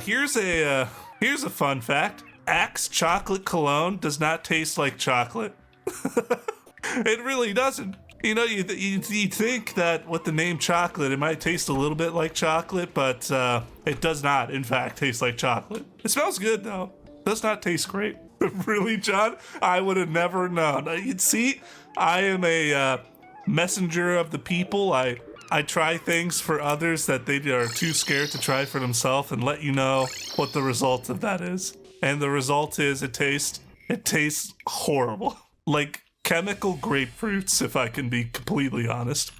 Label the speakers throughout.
Speaker 1: Here's a fun fact. Axe chocolate cologne does not taste like chocolate. It really doesn't. You know, you think that with the name chocolate, it might taste a little bit like chocolate, but it does not, in fact, taste like chocolate. It smells good, though. Does not taste great. Really, John? I would have never known. You'd see, I am a messenger of the people. I try things for others that they are too scared to try for themselves and let you know what the result of that is. And the result is it tastes horrible. Like chemical grapefruits, if I can be completely honest.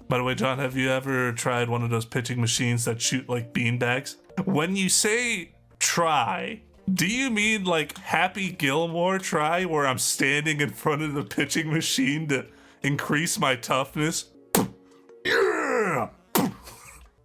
Speaker 1: By the way, John, have you ever tried one of those pitching machines that shoot like beanbags? When you say try, do you mean like Happy Gilmore try, where I'm standing in front of the pitching machine to increase my toughness? Yeah!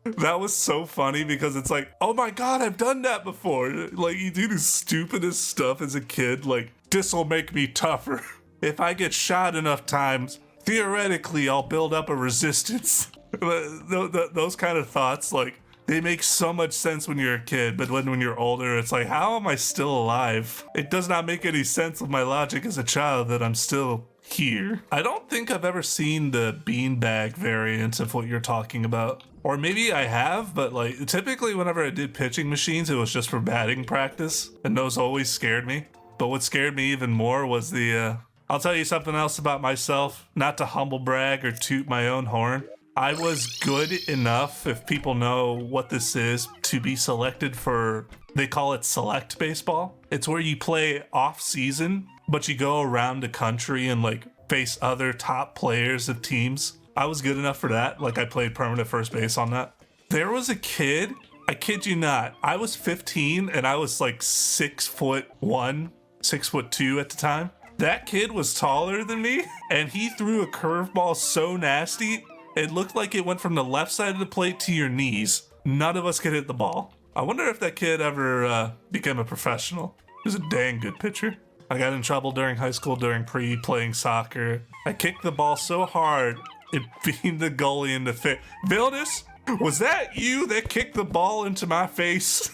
Speaker 1: That was so funny because it's like, oh my god, I've done that before. Like, you do the stupidest stuff as a kid, like, this'll make me tougher. If I get shot enough times, theoretically, I'll build up a resistance. Those kind of thoughts, like, they make so much sense when you're a kid, but when you're older, it's like, how am I still alive? It does not make any sense with my logic as a child that I'm still here. I don't think I've ever seen the beanbag variant of what you're talking about. Or maybe I have, but like typically whenever I did pitching machines, it was just for batting practice, and those always scared me. But what scared me even more was I'll tell you something else about myself, not to humble brag or toot my own horn. I was good enough, if people know what this is, to be selected for, they call it select baseball. It's where you play off season, but you go around the country and like face other top players of teams. I was good enough for that. Like I played permanent first base on that. There was a kid, I kid you not, I was 15 and I was like 6'1", 6'2" at the time. That kid was taller than me and he threw a curveball so nasty, it looked like it went from the left side of the plate to your knees. None of us could hit the ball. I wonder if that kid ever became a professional. He was a dang good pitcher. I got in trouble during high school during playing soccer. I kicked the ball so hard, it beamed the goalie in the face. Vilnius, was that you that kicked the ball into my face?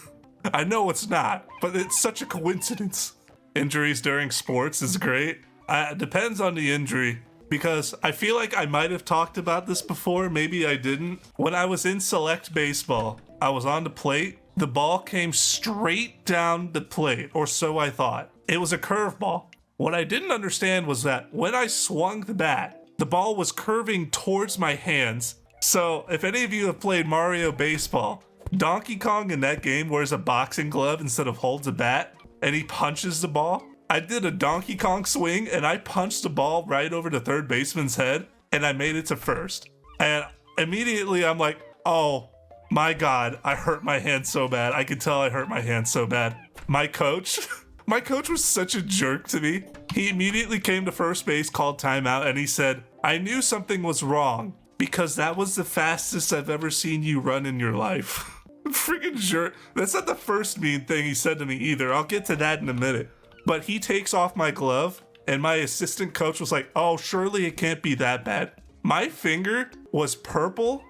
Speaker 1: I know it's not, but it's such a coincidence. Injuries during sports is great. It depends on the injury, because I feel like I might have talked about this before, maybe I didn't. When I was in select baseball, I was on the plate. The ball came straight down the plate, or so I thought. It was a curveball. What I didn't understand was that when I swung the bat, the ball was curving towards my hands. So if any of you have played Mario Baseball, Donkey Kong in that game wears a boxing glove instead of holds a bat, and he punches the ball. I did a Donkey Kong swing, and I punched the ball right over the third baseman's head, and I made it to first. And immediately I'm like, oh my god, I hurt my hand so bad. I could tell I hurt my hand so bad. My coach was such a jerk to me. He immediately came to first base, called timeout, and he said, I knew something was wrong because that was the fastest I've ever seen you run in your life. Freaking jerk. That's not the first mean thing he said to me either. I'll get to that in a minute. But he takes off my glove, and my assistant coach was like, oh, surely it can't be that bad. My finger was purple.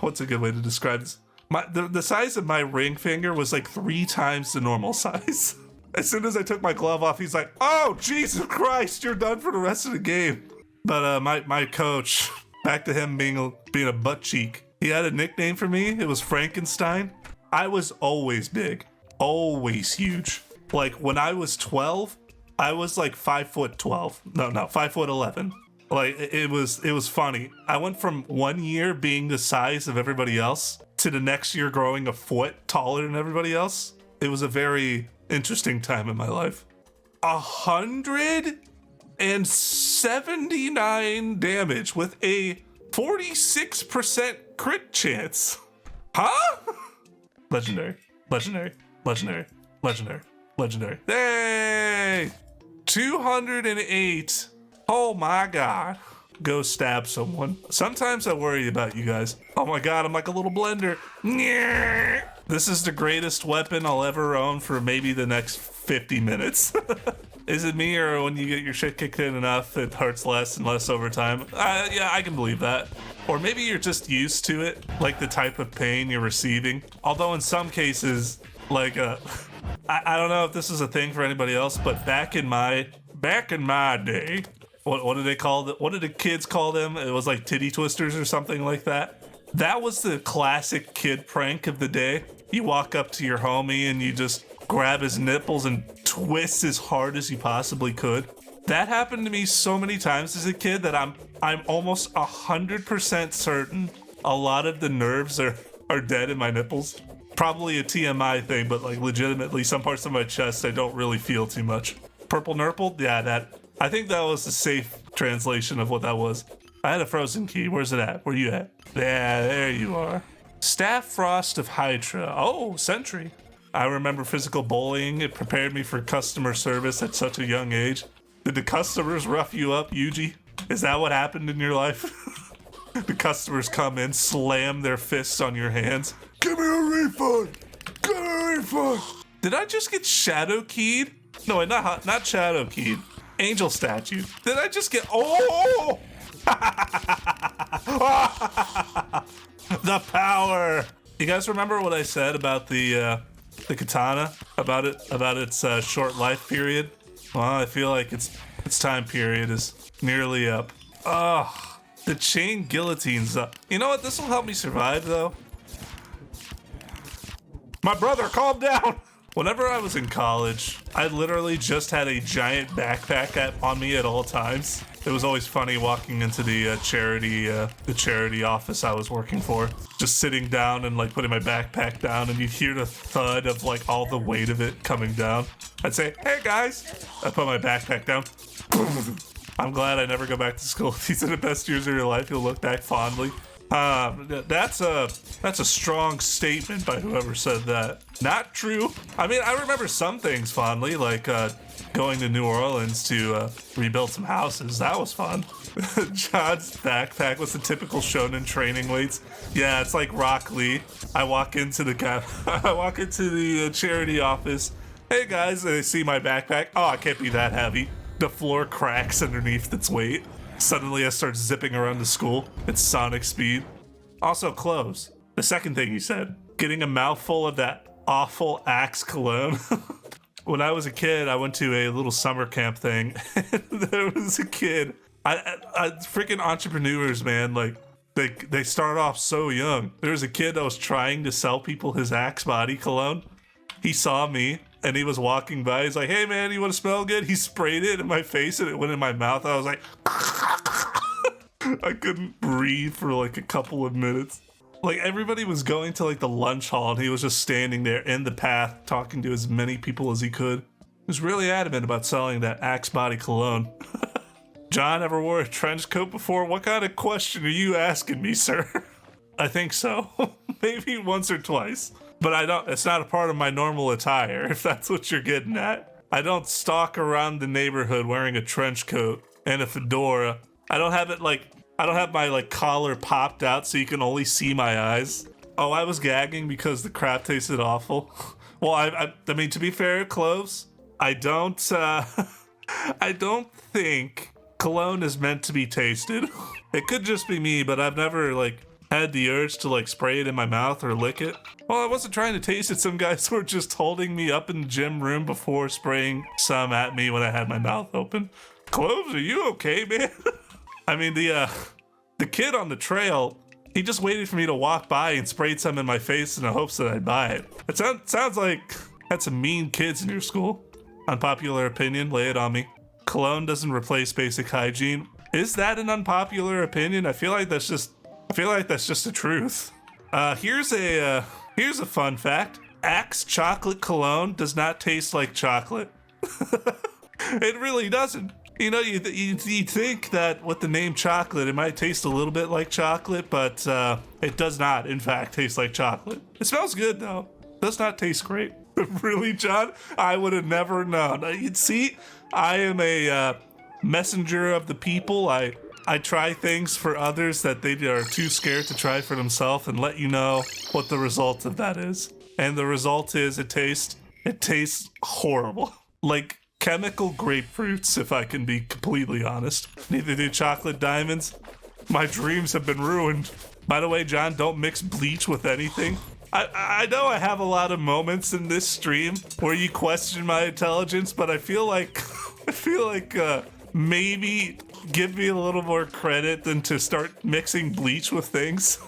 Speaker 1: What's a good way to describe this? The size of my ring finger was like 3 times the normal size. As soon as I took my glove off, he's like, oh, Jesus Christ, you're done for the rest of the game. But my coach, back to him being a butt cheek, he had a nickname for me. It was Frankenstein. I was always big, always huge. Like when I was 12, I was like 5'12". No, 5'11". Like it was funny. I went from 1 year being the size of everybody else to the next year growing a foot taller than everybody else. It was a very interesting time in my life. 179 damage with a 46% crit chance. Huh? Legendary. Hey! 208. Oh my god. Go stab someone. Sometimes I worry about you guys. Oh my god, I'm like a little blender. This is the greatest weapon I'll ever own for maybe the next 50 minutes. Is it me, or when you get your shit kicked in enough, it hurts less and less over time? Yeah, I can believe that. Or maybe you're just used to it, like the type of pain you're receiving. Although in some cases, like I don't know if this is a thing for anybody else, but back in my day, what did they call it? What did the kids call them? It was like titty twisters or something like that. That was the classic kid prank of the day. You walk up to your homie and you just grab his nipples and twist as hard as you possibly could. That happened to me so many times as a kid that I'm almost 100% certain a lot of the nerves are dead in my nipples. Probably a TMI thing, but like legitimately some parts of my chest I don't really feel too much. Purple nurple? Yeah, I think that was the safe translation of what that was. I had a frozen key. Where's it at? Where you at? Yeah, there you are. Staff Frost of Hydra. Oh, Sentry. I remember physical bullying. It prepared me for customer service at such a young age. Did the customers rough you up, Yuji? Is that what happened in your life? The customers come in, slam their fists on your hands. Give me a refund! Give me a refund! Did I just get shadow keyed? No, wait, not shadow keyed. Angel statue. Did I just get... Oh! The power! You guys remember what I said about the katana? About its short life period? Well, I feel like its time period is nearly up. Ugh. The chain guillotine's up. You know what? This will help me survive, though. My brother, calm down! Whenever I was in college, I literally just had a giant backpack on me at all times. It was always funny walking into the charity office I was working for, just sitting down and like putting my backpack down, and you'd hear the thud of like all the weight of it coming down. I'd say, "Hey guys," I put my backpack down. I'm glad I never go back to school. These are the best years of your life. You'll look back fondly. That's a strong statement by whoever said that. Not true. I mean, I remember some things fondly, like going to New Orleans to rebuild some houses. That was fun. John's backpack was the typical shonen training weights. Yeah, it's like Rock Lee. I walk into the charity office. Hey guys, and they see my backpack. Oh, it can't be that heavy. The floor cracks underneath its weight. Suddenly I start zipping around the school at sonic speed. Also clothes. The second thing he said, getting a mouthful of that awful Axe cologne. When I was a kid, I went to a little summer camp thing. And there was a kid. Freaking entrepreneurs, man. Like they start off so young. There was a kid that was trying to sell people his Axe body cologne. He saw me and he was walking by. He's like, "Hey man, you want to smell good?" He sprayed it in my face and it went in my mouth. I was like, I couldn't breathe for like a couple of minutes. Like everybody was going to like the lunch hall and he was just standing there in the path talking to as many people as he could. He was really adamant about selling that Axe body cologne. John, ever wore a trench coat before? What kind of question are you asking me, sir? I think so. Maybe once or twice. But it's not a part of my normal attire, if that's what you're getting at. I don't stalk around the neighborhood wearing a trench coat and a fedora. I don't have my like collar popped out so you can only see my eyes. Oh, I was gagging because the crap tasted awful. Well, I mean, to be fair, Cloves, I don't think cologne is meant to be tasted. It could just be me, but I've never like had the urge to like spray it in my mouth or lick it. Well, I wasn't trying to taste it. Some guys were just holding me up in the gym room before spraying some at me when I had my mouth open. Cloves, are you okay, man? I mean, the kid on the trail, he just waited for me to walk by and sprayed some in my face in the hopes that I'd buy it. It sounds like had some mean kids in your school. Unpopular opinion, lay it on me. Cologne doesn't replace basic hygiene. Is that an unpopular opinion? I feel like that's just the truth. Here's a fun fact. Axe chocolate cologne does not taste like chocolate. It really doesn't. You know, you think that with the name chocolate, it might taste a little bit like chocolate, but it does not, in fact, taste like chocolate. It smells good, though. It does not taste great. Really, John? I would have never known. You'd see, I am a messenger of the people. I try things for others that they are too scared to try for themselves and let you know what the result of that is. And the result is it tastes horrible. Like chemical grapefruits, if I can be completely honest. Neither do chocolate diamonds. My dreams have been ruined. By the way, John, don't mix bleach with anything. I know I have a lot of moments in this stream where you question my intelligence, but I feel like maybe give me a little more credit than to start mixing bleach with things.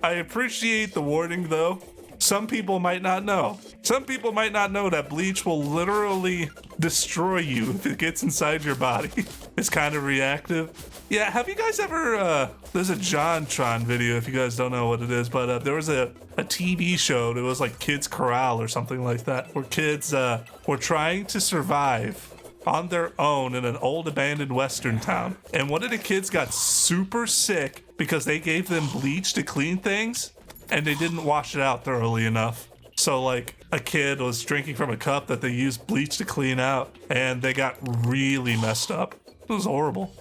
Speaker 1: I appreciate the warning though. Some people might not know. Some people might not know that bleach will literally destroy you if it gets inside your body. It's kind of reactive. Yeah, have you guys ever, there's a JonTron video if you guys don't know what it is, but there was a TV show that was like Kids Corral or something like that, where kids were trying to survive on their own in an old abandoned western town. And one of the kids got super sick because they gave them bleach to clean things and they didn't wash it out thoroughly enough. So like a kid was drinking from a cup that they used bleach to clean out and they got really messed up. It was horrible.